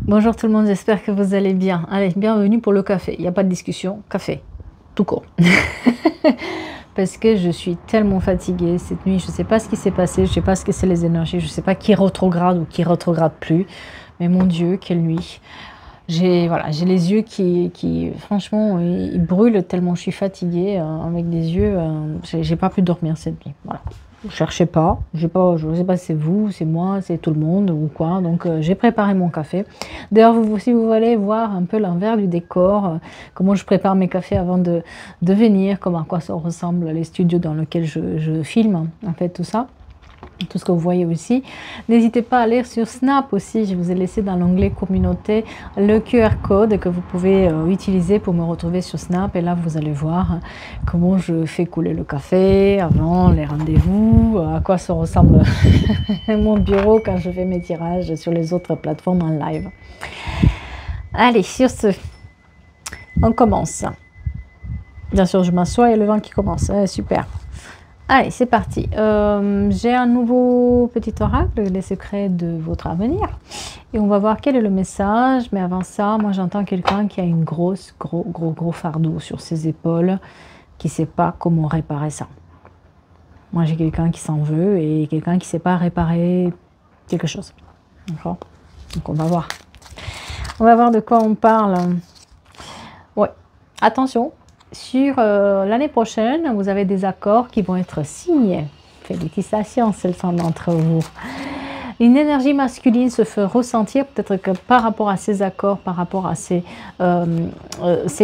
Bonjour tout le monde, j'espère que vous allez bien. Allez, bienvenue pour le café. Il n'y a pas de discussion, café, tout court. Parce que je suis tellement fatiguée cette nuit, je ne sais pas ce qui s'est passé, je ne sais pas ce que c'est les énergies, je ne sais pas qui rétrograde ou qui rétrograde plus. Mais mon Dieu, quelle nuit. J'ai les yeux qui franchement, ils brûlent tellement je suis fatiguée avec des yeux. J'ai pas pu dormir cette nuit. Voilà. Ne cherchez pas, je ne sais pas si c'est vous, c'est moi, c'est tout le monde ou quoi. Donc j'ai préparé mon café. D'ailleurs, si vous voulez voir un peu l'envers du décor, comment je prépare mes cafés avant de venir, à quoi ça ressemble les studios dans lesquels je filme, en fait tout ça. Tout ce que vous voyez aussi. N'hésitez pas à aller sur Snap aussi. Je vous ai laissé dans l'onglet communauté le QR code que vous pouvez utiliser pour me retrouver sur Snap. Et là, vous allez voir comment je fais couler le café avant les rendez-vous, à quoi ça ressemble mon bureau quand je fais mes tirages sur les autres plateformes en live. Allez, sur ce, on commence. Bien sûr, je m'assois et le vent qui commence. Super. Allez, c'est parti. J'ai un nouveau petit oracle, les secrets de votre avenir. Et on va voir quel est le message. Mais avant ça, moi j'entends quelqu'un qui a une gros fardeau sur ses épaules, qui ne sait pas comment réparer ça. Moi j'ai quelqu'un qui s'en veut et quelqu'un qui ne sait pas réparer quelque chose. D'accord? Donc on va voir. On va voir de quoi on parle. Ouais, attention. Sur l'année prochaine, vous avez des accords qui vont être signés. Félicitations, certains d'entre vous. Une énergie masculine se fait ressentir, peut-être que par rapport à ces accords, par rapport à ces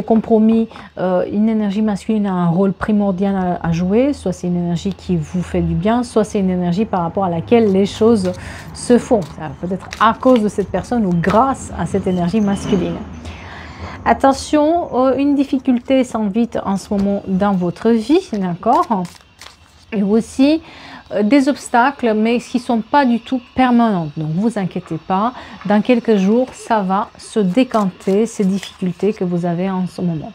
compromis, une énergie masculine a un rôle primordial à jouer. Soit c'est une énergie qui vous fait du bien, soit c'est une énergie par rapport à laquelle les choses se font. Peut-être à cause de cette personne ou grâce à cette énergie masculine. Attention, une difficulté s'invite en ce moment dans votre vie, d'accord? Et aussi des obstacles, mais qui ne sont pas du tout permanents. Donc, ne vous inquiétez pas, dans quelques jours, ça va se décanter, ces difficultés que vous avez en ce moment.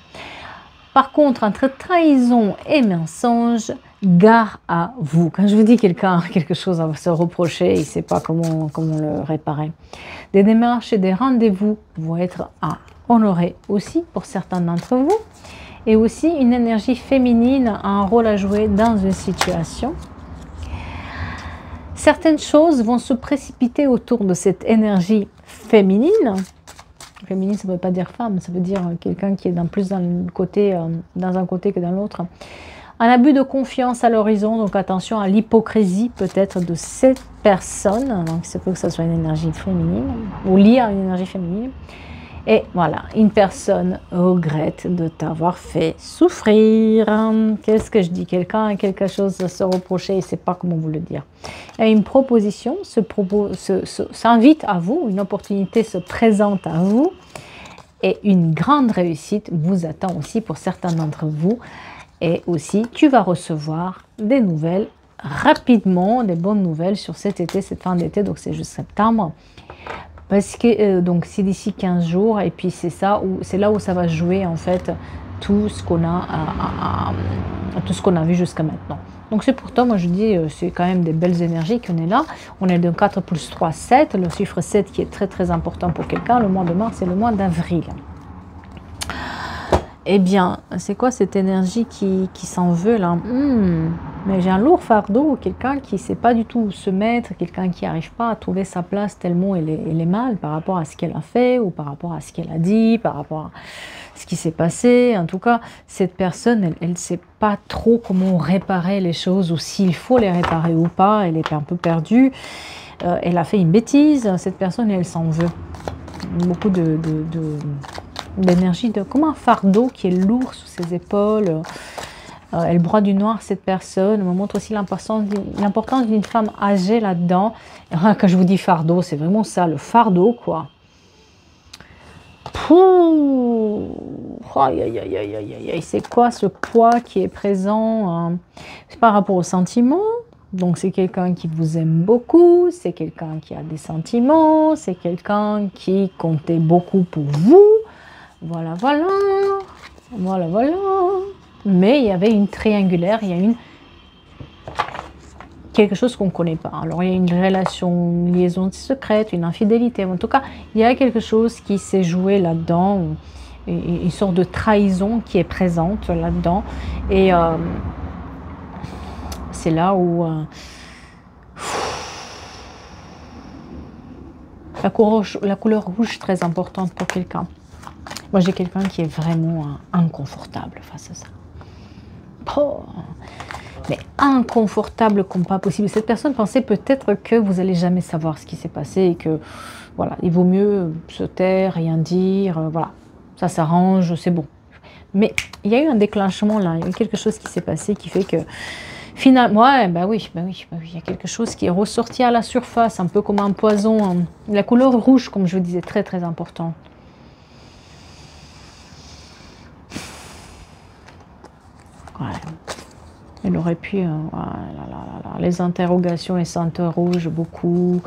Par contre, entre trahison et mensonge, gare à vous. Quand je vous dis quelque chose à se reprocher, il ne sait pas comment le réparer. Des démarches et des rendez-vous vont être à honorer aussi pour certains d'entre vous. Et aussi, une énergie féminine a un rôle à jouer dans une situation. Certaines choses vont se précipiter autour de cette énergie féminine. Féminine, ça ne veut pas dire femme, ça veut dire quelqu'un qui est plus dans un côté que dans l'autre. Un abus de confiance à l'horizon, donc attention à l'hypocrisie peut-être de cette personne. Donc c'est peut que ce soit une énergie féminine ou liée à une énergie féminine. Et voilà, une personne regrette de t'avoir fait souffrir. Qu'est-ce que je dis? Quelqu'un a quelque chose à se reprocher, il ne sait pas comment vous le dire. Et une proposition s'invite à vous, une opportunité se présente à vous. Et une grande réussite vous attend aussi pour certains d'entre vous. Et aussi, tu vas recevoir des nouvelles rapidement, des bonnes nouvelles sur cet été, cette fin d'été, donc c'est juste septembre. Parce que donc c'est d'ici 15 jours et puis c'est là où ça va jouer en fait tout ce qu'on a vu jusqu'à maintenant. Donc c'est pourtant, moi je dis, c'est quand même des belles énergies qu'on est là. On est de 4 plus 3, 7, le chiffre 7 qui est très très important pour quelqu'un. Le mois de mars et le mois d'avril. Eh bien, c'est quoi cette énergie qui s'en veut là? Mais j'ai un lourd fardeau, quelqu'un qui ne sait pas du tout où se mettre, quelqu'un qui n'arrive pas à trouver sa place tellement elle est mal par rapport à ce qu'elle a fait ou par rapport à ce qu'elle a dit, par rapport à ce qui s'est passé. En tout cas, cette personne, elle ne sait pas trop comment réparer les choses ou s'il faut les réparer ou pas. Elle est un peu perdue. Elle a fait une bêtise, cette personne, elle s'en veut. Beaucoup d'énergie, comme un fardeau qui est lourd sous ses épaules. Elle broie du noir, cette personne. Elle me montre aussi l'importance d'une femme âgée là-dedans. Quand je vous dis fardeau, c'est vraiment ça, le fardeau, quoi. Aïe, aïe, aïe, aïe, aïe, aïe. C'est quoi ce poids qui est présent? C'est par rapport aux sentiments. Donc c'est quelqu'un qui vous aime beaucoup, c'est quelqu'un qui a des sentiments, c'est quelqu'un qui comptait beaucoup pour vous. Voilà, voilà. Voilà, voilà. Mais il y avait une triangulaire, il y a quelque chose qu'on ne connaît pas. Alors, il y a une relation, une liaison secrète, une infidélité. En tout cas, il y a quelque chose qui s'est joué là-dedans, une sorte de trahison qui est présente là-dedans. Et c'est là où la couleur rouge est très importante pour quelqu'un. Moi, j'ai quelqu'un qui est vraiment inconfortable face à ça. Oh, mais inconfortable comme pas possible. Cette personne pensait peut-être que vous n'allez jamais savoir ce qui s'est passé et que, voilà, il vaut mieux se taire, rien dire, voilà, ça s'arrange, c'est bon. Mais il y a eu un déclenchement là, il y a eu quelque chose qui s'est passé qui fait que, finalement, ouais, bah oui, il y a quelque chose qui est ressorti à la surface, un peu comme un poison. Hein. La couleur rouge, comme je vous disais, très très important. Ouais. Elle aurait pu, les interrogations et s'interroge beaucoup.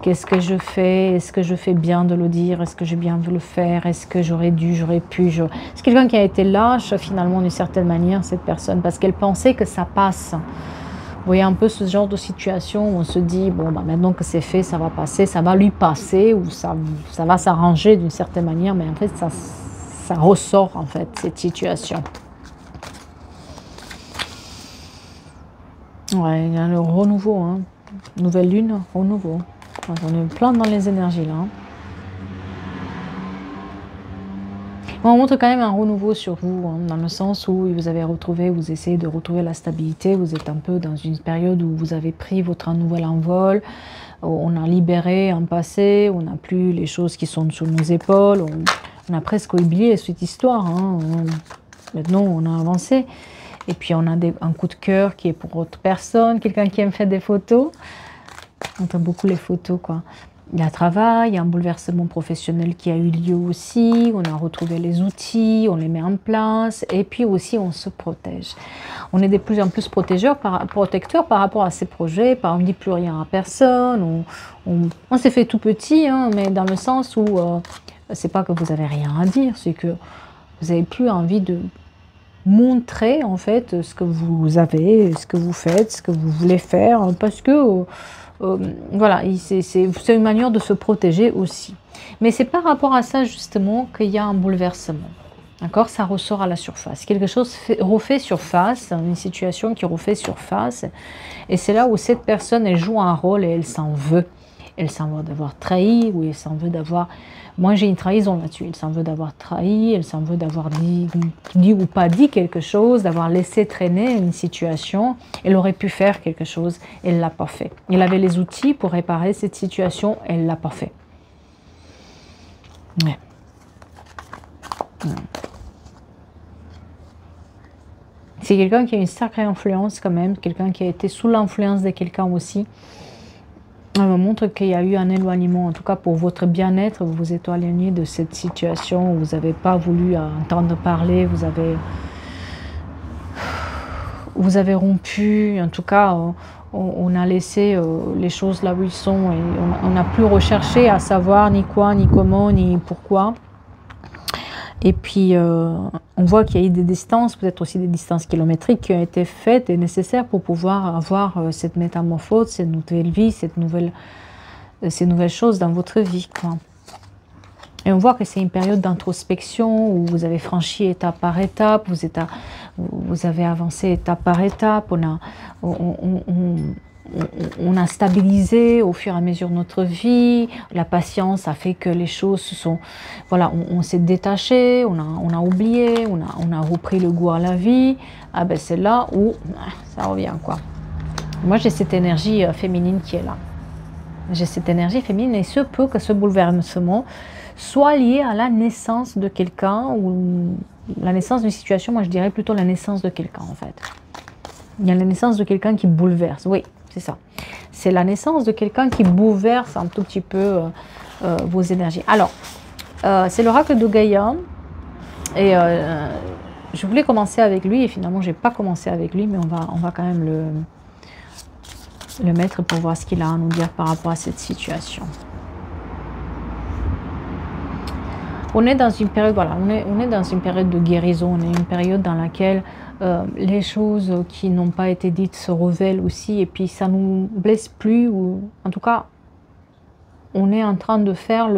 Qu'est-ce que je fais? Est-ce que je fais bien de le dire? Est-ce que j'ai bien vu le faire? Est-ce que j'aurais dû, j'aurais pu? C'est quelqu'un qui a été lâche finalement d'une certaine manière, cette personne, parce qu'elle pensait que ça passe. Vous voyez un peu ce genre de situation où on se dit, bon, bah, maintenant que c'est fait, ça va passer, ça va lui passer, ou ça va s'arranger d'une certaine manière, mais en fait, ça ressort, en fait, cette situation. Ouais, il y a le renouveau, hein. Nouvelle lune, renouveau. On est plein dans les énergies là. Hein. On montre quand même un renouveau sur vous, hein, dans le sens où vous avez retrouvé, vous essayez de retrouver la stabilité, vous êtes un peu dans une période où vous avez pris votre nouvel envol, on a libéré un passé, on n'a plus les choses qui sont sur nos épaules, on a presque oublié cette histoire. Hein. Maintenant, on a avancé. Et puis on a un coup de cœur qui est pour autre personne, quelqu'un qui aime faire des photos. On aime beaucoup les photos, quoi. Il y a un travail, il y a un bouleversement professionnel qui a eu lieu aussi. On a retrouvé les outils, on les met en place. Et puis aussi, on se protège. On est de plus en plus protecteurs par rapport à ces projets. On ne dit plus rien à personne. On s'est fait tout petit, hein, mais dans le sens où c'est pas que vous avez rien à dire, c'est que vous n'avez plus envie de montrer en fait ce que vous avez, ce que vous faites, ce que vous voulez faire, parce que voilà, c'est une manière de se protéger aussi. Mais c'est par rapport à ça justement qu'il y a un bouleversement. D'accord, ça ressort à la surface. Quelque chose refait surface, une situation qui refait surface. Et c'est là où cette personne, elle joue un rôle et elle s'en veut. Elle s'en veut d'avoir trahi, ou elle s'en veut d'avoir... Moi, j'ai une trahison là-dessus. Elle s'en veut d'avoir trahi, elle s'en veut d'avoir dit ou pas dit quelque chose, d'avoir laissé traîner une situation. Elle aurait pu faire quelque chose, elle ne l'a pas fait. Elle avait les outils pour réparer cette situation, elle ne l'a pas fait. Ouais. C'est quelqu'un qui a une sacrée influence quand même, quelqu'un qui a été sous l'influence de quelqu'un aussi. Ça me montre qu'il y a eu un éloignement, en tout cas pour votre bien-être, vous vous êtes éloigné de cette situation, où vous n'avez pas voulu entendre parler, vous avez rompu, en tout cas on a laissé les choses là où ils sont et on n'a plus recherché à savoir ni quoi, ni comment, ni pourquoi. Et puis, on voit qu'il y a eu des distances, peut-être aussi des distances kilométriques qui ont été faites et nécessaires pour pouvoir avoir cette métamorphose, cette nouvelle vie, ces nouvelles choses dans votre vie, quoi. Et on voit que c'est une période d'introspection où vous avez franchi étape par étape, vous avez avancé étape par étape, on a stabilisé au fur et à mesure de notre vie, la patience a fait que les choses se sont... Voilà, on s'est détaché, on a oublié, on a repris le goût à la vie. Ah ben c'est là où ça revient, quoi. Moi j'ai cette énergie féminine qui est là. J'ai cette énergie féminine et ce peut que ce bouleversement soit lié à la naissance de quelqu'un ou la naissance d'une situation, moi je dirais plutôt la naissance de quelqu'un en fait. Il y a la naissance de quelqu'un qui bouleverse, oui. C'est ça. C'est la naissance de quelqu'un qui bouleverse un tout petit peu vos énergies. Alors, c'est l'oracle de Gaïa. Et je voulais commencer avec lui. Et finalement, je n'ai pas commencé avec lui. Mais on va quand même le mettre pour voir ce qu'il a à nous dire par rapport à cette situation. On est dans une période, voilà, on est dans une période de guérison, on est une période dans laquelle les choses qui n'ont pas été dites se révèlent aussi, et puis ça nous blesse plus, ou en tout cas, on est en train de faire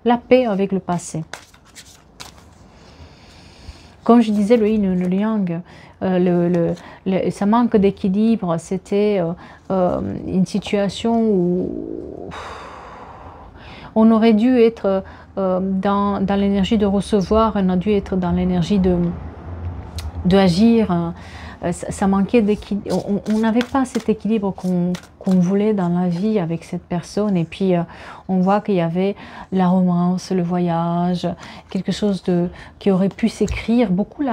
la paix avec le passé. Comme je disais, le yin et le yang, ça manque d'équilibre, c'était une situation où on aurait dû être dans l'énergie de recevoir, on a dû être dans l'énergie d'agir. Ça manquait d'équilibre. On n'avait pas cet équilibre qu'on voulait dans la vie avec cette personne. Et puis, on voit qu'il y avait la romance, le voyage, quelque chose qui aurait pu s'écrire. Beaucoup,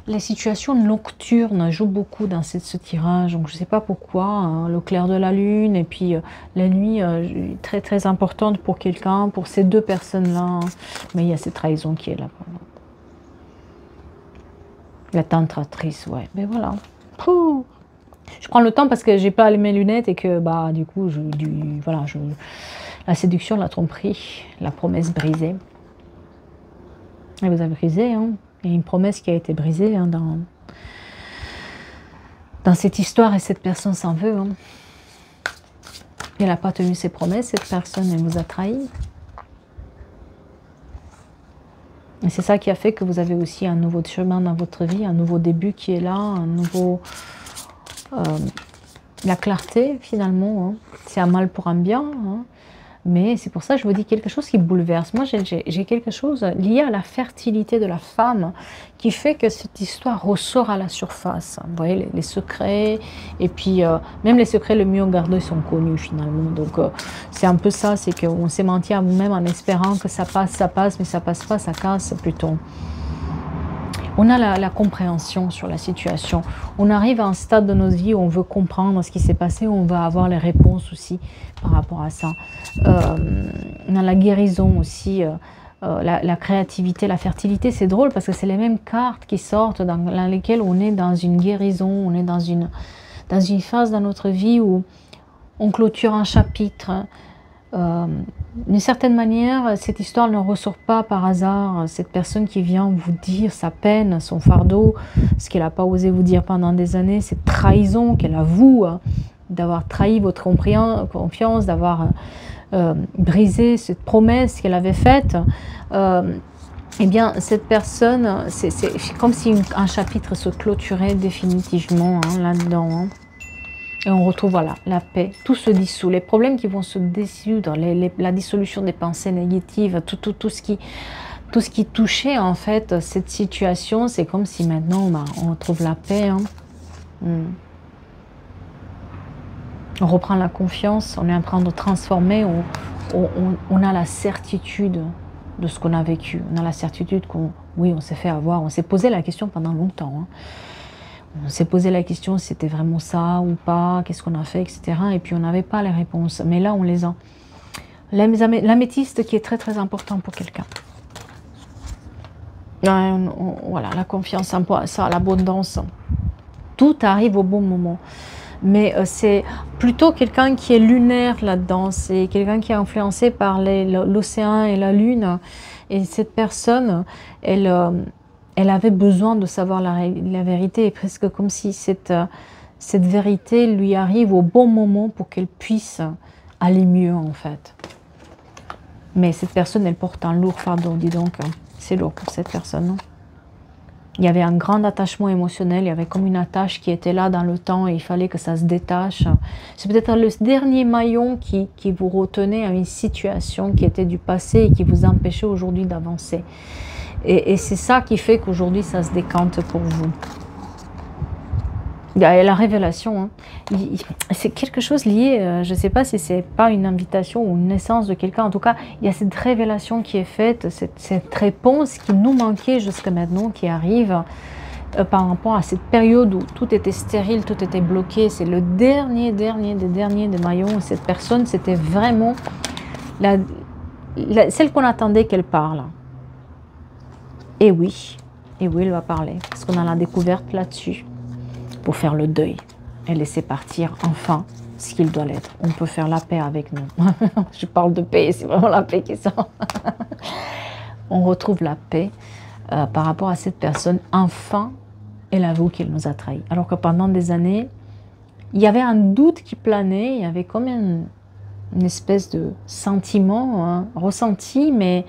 les situations nocturnes jouent beaucoup dans ce tirage. Donc, je ne sais pas pourquoi. Hein, le clair de la lune et puis la nuit, très, très importante pour quelqu'un, pour ces deux personnes-là. Mais il y a cette trahison qui est là. La tentatrice, ouais. Mais voilà. Pouh. Je prends le temps parce que j'ai pas mes lunettes et que bah du coup la séduction, la tromperie, la promesse brisée. Et vous avez brisé, hein. Il y a une promesse qui a été brisée hein, dans cette histoire, et cette personne s'en veut. Hein. Elle n'a pas tenu ses promesses, cette personne, elle vous a trahi. Et c'est ça qui a fait que vous avez aussi un nouveau chemin dans votre vie, un nouveau début qui est là, un nouveau... la clarté, finalement. Hein. C'est un mal pour un bien. Hein. Mais c'est pour ça que je vous dis quelque chose qui bouleverse. Moi, j'ai quelque chose lié à la fertilité de la femme qui fait que cette histoire ressort à la surface. Vous voyez, les secrets, et puis même les secrets le mieux gardés sont connus finalement. Donc c'est un peu ça, c'est qu'on s'est menti à vous-même en espérant que ça passe, mais ça passe pas, ça casse plutôt. On a la compréhension sur la situation. On arrive à un stade de notre vie où on veut comprendre ce qui s'est passé, où on va avoir les réponses aussi par rapport à ça. On a la guérison aussi, la créativité, la fertilité. C'est drôle parce que c'est les mêmes cartes qui sortent dans lesquelles on est dans une guérison, on est dans une phase dans notre vie où on clôture un chapitre. D'une certaine manière, cette histoire ne ressort pas par hasard. Cette personne qui vient vous dire sa peine, son fardeau, ce qu'elle n'a pas osé vous dire pendant des années, cette trahison qu'elle avoue, hein, d'avoir trahi votre confiance, d'avoir brisé cette promesse qu'elle avait faite. Eh bien, cette personne, c'est comme si un chapitre se clôturait définitivement hein, là-dedans. Hein. Et on retrouve, voilà, la paix, tout se dissout. Les problèmes qui vont se dissoudre, la dissolution des pensées négatives, tout ce qui touchait en fait cette situation, c'est comme si maintenant on retrouve la paix. Hein. On reprend la confiance, on est en train de transformer, on a la certitude de ce qu'on a vécu. On a la certitude oui, on s'est fait avoir, on s'est posé la question pendant longtemps. Hein. On s'est posé la question si c'était vraiment ça ou pas, qu'est-ce qu'on a fait, etc. Et puis on n'avait pas les réponses. Mais là, on les a. L'améthyste qui est très très important pour quelqu'un. Voilà, la confiance en ça, l'abondance. Tout arrive au bon moment. Mais c'est plutôt quelqu'un qui est lunaire là-dedans. C'est quelqu'un qui est influencé par l'océan et la lune. Et cette personne, elle avait besoin de savoir la vérité, et presque comme si cette vérité lui arrive au bon moment pour qu'elle puisse aller mieux en fait. Mais cette personne, elle porte un lourd fardeau, dis donc. C'est lourd pour cette personne. Non? Il y avait un grand attachement émotionnel, il y avait comme une attache qui était là dans le temps et il fallait que ça se détache. C'est peut-être le dernier maillon qui vous retenait à une situation qui était du passé et qui vous empêchait aujourd'hui d'avancer. Et c'est ça qui fait qu'aujourd'hui, ça se décante pour vous. Il y a la révélation. Hein. C'est quelque chose lié, je ne sais pas si ce n'est pas une invitation ou une naissance de quelqu'un. En tout cas, il y a cette révélation qui est faite, cette réponse qui nous manquait jusqu'à maintenant, qui arrive par rapport à cette période où tout était stérile, tout était bloqué. C'est le dernier des maillons. Cette personne, c'était vraiment celle qu'on attendait qu'elle parle. Et oui, elle va parler, parce qu'on a la découverte là-dessus, pour faire le deuil et laisser partir enfin ce qu'il doit l'être. On peut faire la paix avec nous. Je parle de paix, c'est vraiment la paix qui sort. on retrouve la paix par rapport à cette personne. Enfin, elle avoue qu'elle nous a trahis. Alors que pendant des années, il y avait un doute qui planait, il y avait comme une espèce de sentiment hein, ressenti, mais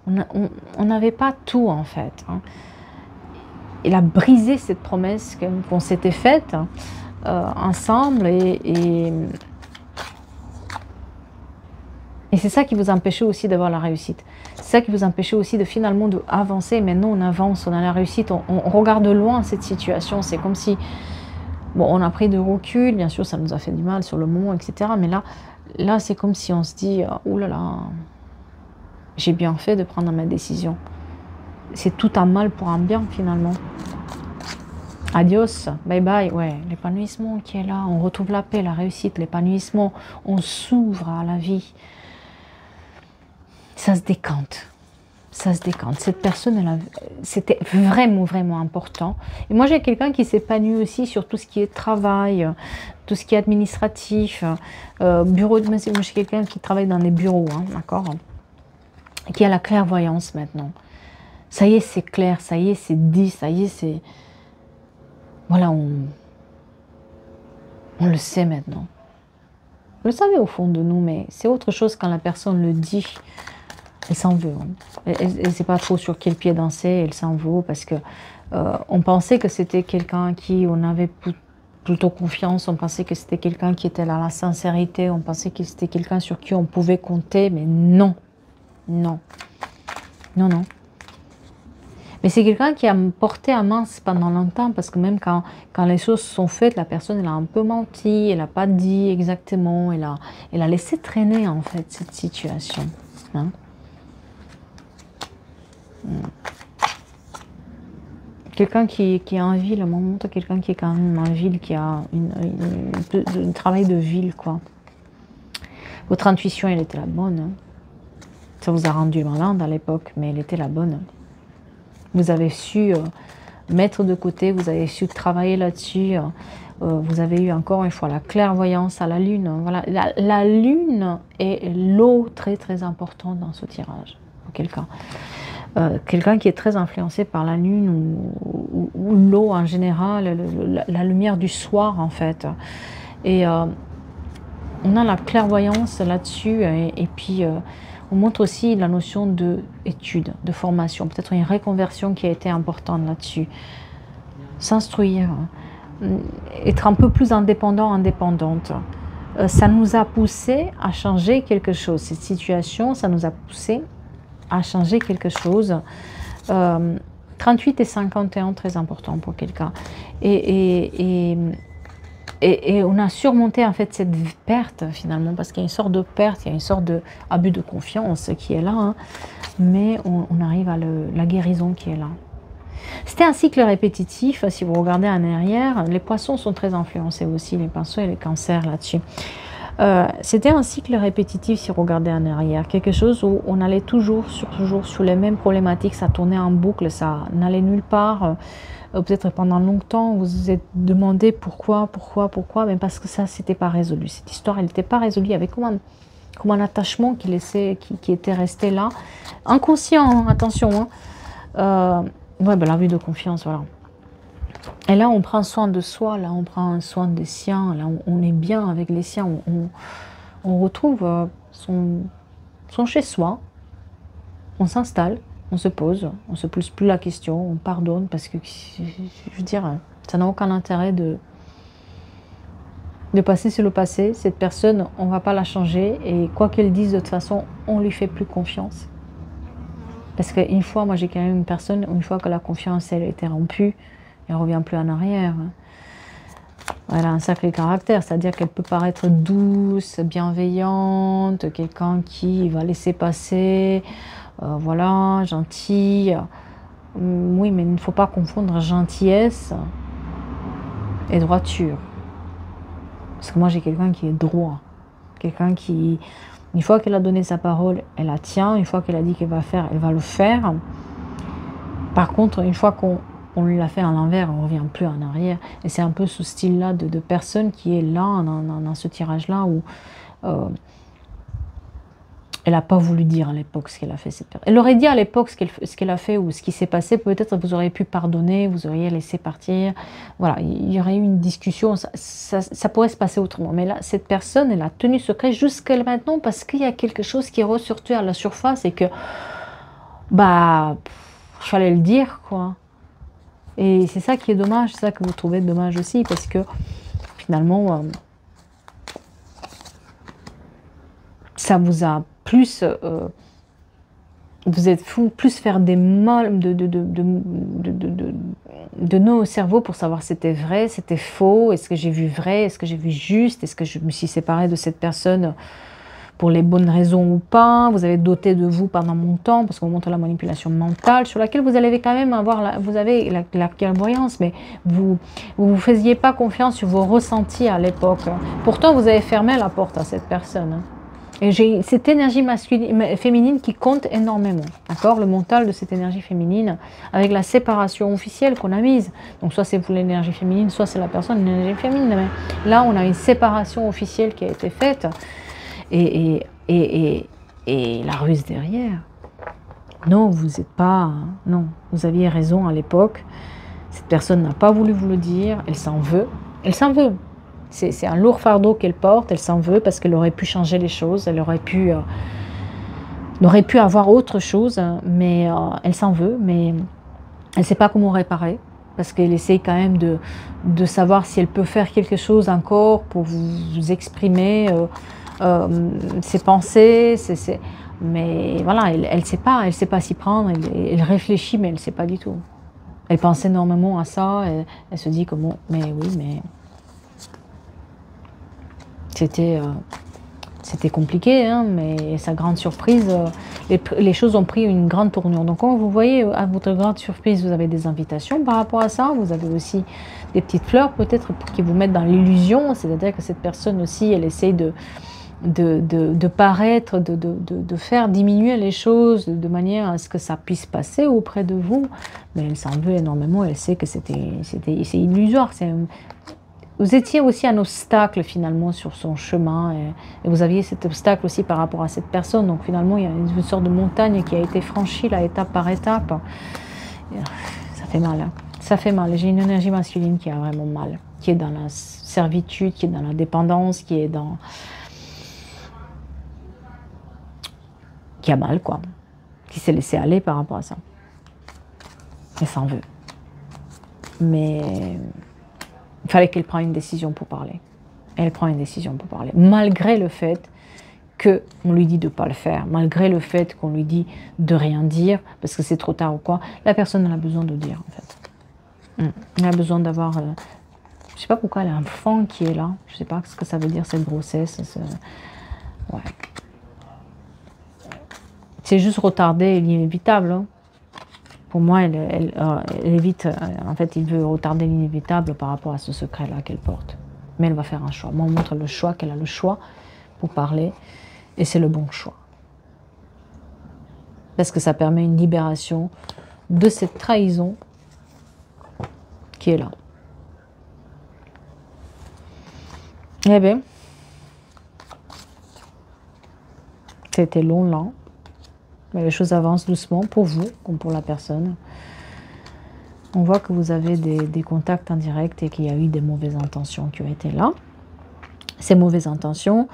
on n'avait pas tout en fait. Hein. Elle a brisé cette promesse qu'on s'était faite ensemble et c'est ça qui vous empêchait aussi d'avoir la réussite. C'est ça qui vous empêchait aussi de finalement avancer. Maintenant on avance, on a la réussite, on regarde loin cette situation. C'est comme si, bon, on a pris de recul, bien sûr ça nous a fait du mal sur le moment, etc. Mais là c'est comme si on se dit, oh là là, j'ai bien fait de prendre ma décision. C'est tout un mal pour un bien finalement. Adios, bye bye, ouais, l'épanouissement qui est là, on retrouve la paix, la réussite, l'épanouissement, on s'ouvre à la vie. Ça se décante, ça se décante. Cette personne, c'était vraiment, vraiment important. Et moi, j'ai quelqu'un qui s'épanouit aussi sur tout ce qui est travail, tout ce qui est administratif, bureau de... Moi, j'ai quelqu'un qui travaille dans les bureaux, hein, d'accord, qui a la clairvoyance maintenant. Ça y est, c'est clair, ça y est, c'est dit, ça y est, c'est... Voilà, on le sait maintenant. Vous le savez au fond de nous, mais c'est autre chose quand la personne le dit. Elle s'en veut. Hein. Elle ne sait pas trop sur quel pied danser, elle s'en veut parce que on pensait que c'était quelqu'un qui on avait plutôt confiance, on pensait que c'était quelqu'un qui était dans la sincérité, on pensait que c'était quelqu'un sur qui on pouvait compter, mais non, non, non, non. Mais c'est quelqu'un qui a porté à main pendant longtemps, parce que même quand les choses sont faites, la personne elle a un peu menti, elle n'a pas dit exactement, elle a laissé traîner en fait cette situation. Hein. Quelqu'un qui est en ville, on montre quelqu'un qui est quand même en ville, qui a un travail de ville, quoi. Votre intuition, elle était la bonne. Hein. Ça vous a rendu malade à l'époque, mais elle était la bonne. Vous avez su mettre de côté, vous avez su travailler là-dessus. Vous avez eu encore une fois la clairvoyance à la lune. Voilà. La lune est l'eau très très importante dans ce tirage pour quelqu'un. Quelqu'un qui est très influencé par la lune ou l'eau en général, la lumière du soir en fait. Et on a la clairvoyance là-dessus et puis on montre aussi la notion d'étude, de formation, peut-être une reconversion qui a été importante là-dessus. S'instruire, être un peu plus indépendant, indépendante. Ça nous a poussé à changer quelque chose. Cette situation, ça nous a poussé à changer quelque chose. 38 et 51, très important pour quelqu'un. Et on a surmonté en fait cette perte finalement, parce qu'il y a une sorte de perte, il y a une sorte d'abus de confiance qui est là, hein, mais on arrive à la guérison qui est là. C'était un cycle répétitif, si vous regardez en arrière, les poissons sont très influencés aussi, les pinceaux et les cancers là-dessus. C'était un cycle répétitif si vous regardez en arrière, quelque chose où on allait toujours sur les mêmes problématiques, ça tournait en boucle, ça n'allait nulle part. Peut-être pendant longtemps vous vous êtes demandé pourquoi, mais parce que ça c'était pas résolu, cette histoire elle n'était pas résolue, il y avait comme un attachement qui était resté là, inconscient, hein, attention, hein. Ouais, ben, la vue de confiance, voilà. Et là, on prend soin de soi, là, on prend soin des siens, là, on est bien avec les siens, on retrouve son chez-soi, on s'installe, on se pose, on ne se pose plus la question, on pardonne, parce que, je veux dire, ça n'a aucun intérêt de passer sur le passé. Cette personne, on ne va pas la changer, et quoi qu'elle dise, de toute façon, on ne lui fait plus confiance. Parce qu'une fois, moi j'ai quand même une personne, une fois que la confiance elle a été rompue, elle ne revient plus en arrière. Elle a un sacré caractère, c'est-à-dire qu'elle peut paraître douce, bienveillante, quelqu'un qui va laisser passer, voilà, gentille. Oui, mais il ne faut pas confondre gentillesse et droiture. Parce que moi j'ai quelqu'un qui est droit, quelqu'un qui... Une fois qu'elle a donné sa parole, elle la tient. Une fois qu'elle a dit qu'elle va faire, elle va le faire. Par contre, une fois qu'on lui l'a fait à l'envers, on ne revient plus en arrière. Et c'est un peu ce style-là de personne qui est là, dans ce tirage-là, où Elle n'a pas voulu dire à l'époque ce qu'elle a fait. Elle aurait dit à l'époque ce qu'elle a fait ou ce qui s'est passé. Peut-être vous auriez pu pardonner, vous auriez laissé partir. Voilà, il y aurait eu une discussion. Ça pourrait se passer autrement. Mais là, cette personne, elle a tenu secret jusqu'à maintenant parce qu'il y a quelque chose qui est ressorti à la surface et que, bah, il fallait le dire, quoi. Et c'est ça qui est dommage, c'est ça que vous trouvez dommage aussi parce que finalement, ça vous a plus, vous êtes fou, plus faire des mal de nos cerveaux pour savoir si c'était vrai, c'était faux, est-ce que j'ai vu vrai, est-ce que j'ai vu juste, est-ce que je me suis séparée de cette personne pour les bonnes raisons ou pas, vous avez doté de vous pendant mon temps, parce qu'on montre la manipulation mentale, sur laquelle vous allez quand même avoir, vous avez la clairvoyance, mais vous ne faisiez pas confiance sur vos ressentis à l'époque. Pourtant, vous avez fermé la porte à cette personne. Et j'ai cette énergie masculine, féminine qui compte énormément, d'accord? Le mental de cette énergie féminine, avec la séparation officielle qu'on a mise. Donc soit c'est pour l'énergie féminine, soit c'est la personne, l'énergie féminine. Mais là, on a une séparation officielle qui a été faite. Et la ruse derrière. Non, vous n'êtes pas... Non, vous aviez raison à l'époque. Cette personne n'a pas voulu vous le dire. Elle s'en veut. Elle s'en veut. C'est un lourd fardeau qu'elle porte. Elle s'en veut parce qu'elle aurait pu changer les choses. Elle aurait pu avoir autre chose. Mais elle s'en veut. Mais elle ne sait pas comment réparer. Parce qu'elle essaye quand même de savoir si elle peut faire quelque chose encore pour vous exprimer... ses pensées, mais voilà, elle sait pas s'y prendre, elle réfléchit, mais elle ne sait pas du tout. Elle pense énormément à ça, elle se dit comment, mais oui, mais c'était compliqué, hein, mais sa grande surprise, les choses ont pris une grande tournure. Donc quand vous voyez, à votre grande surprise, vous avez des invitations par rapport à ça, vous avez aussi des petites fleurs peut-être qui vous mettent dans l'illusion, c'est-à-dire que cette personne aussi, elle essaye de paraître, de faire diminuer les choses de manière à ce que ça puisse passer auprès de vous. Mais elle s'en veut énormément, elle sait que c'est illusoire. Vous étiez aussi un obstacle finalement sur son chemin et vous aviez cet obstacle aussi par rapport à cette personne. Donc finalement, il y a une sorte de montagne qui a été franchie là, étape par étape. Ça fait mal, hein. Ça fait mal. J'ai une énergie masculine qui a vraiment mal, qui est dans la servitude, qui est dans la dépendance, qui est dans... qui a mal, quoi, qui s'est laissé aller par rapport à ça. Elle s'en veut. Mais il fallait qu'elle prenne une décision pour parler. Elle prend une décision pour parler, malgré le fait qu'on lui dit de ne pas le faire, malgré le fait qu'on lui dit de rien dire, parce que c'est trop tard ou quoi, la personne elle a besoin de dire, en fait. Elle a besoin d'avoir... je ne sais pas pourquoi elle a un enfant qui est là, je ne sais pas ce que ça veut dire, cette grossesse. Ouais. C'est juste retarder l'inévitable. Hein. Pour moi, elle évite, en fait, il veut retarder l'inévitable par rapport à ce secret-là qu'elle porte. Mais elle va faire un choix. Moi, on montre le choix, qu'elle a le choix pour parler. Et c'est le bon choix. Parce que ça permet une libération de cette trahison qui est là. Eh bien, c'était long, lent. Mais les choses avancent doucement pour vous, comme pour la personne. On voit que vous avez des contacts indirects et qu'il y a eu des mauvaises intentions qui ont été là. Ces mauvaises intentions,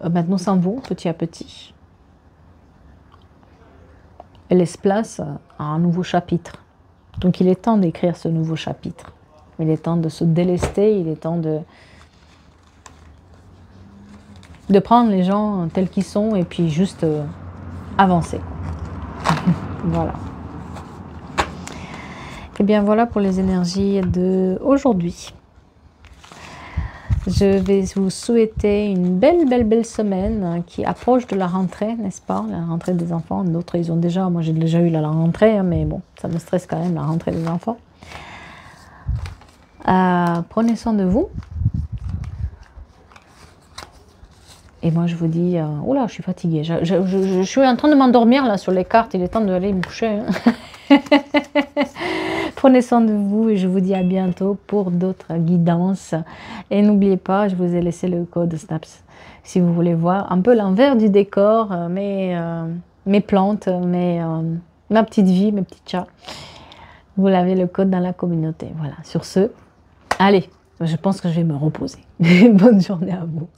maintenant s'en vont petit à petit. Elles laissent place à un nouveau chapitre. Donc il est temps d'écrire ce nouveau chapitre. Il est temps de se délester, il est temps de prendre les gens tels qu'ils sont et puis juste avancer. Voilà. Et bien voilà pour les énergies d'aujourd'hui. Je vais vous souhaiter une belle semaine qui approche de la rentrée, n'est-ce pas? La rentrée des enfants. D'autres, ils ont déjà, moi j'ai déjà eu la rentrée, mais bon, ça me stresse quand même, la rentrée des enfants. Prenez soin de vous. Et moi, je vous dis, oula, je suis fatiguée. Je suis en train de m'endormir là sur les cartes. Il est temps d'aller me coucher. Hein. Prenez soin de vous et je vous dis à bientôt pour d'autres guidances. Et n'oubliez pas, je vous ai laissé le code SNAPS si vous voulez voir un peu l'envers du décor, mes plantes, ma petite vie, mes petits chats. Vous l'avez le code dans la communauté. Voilà, sur ce, allez, je pense que je vais me reposer. Bonne journée à vous.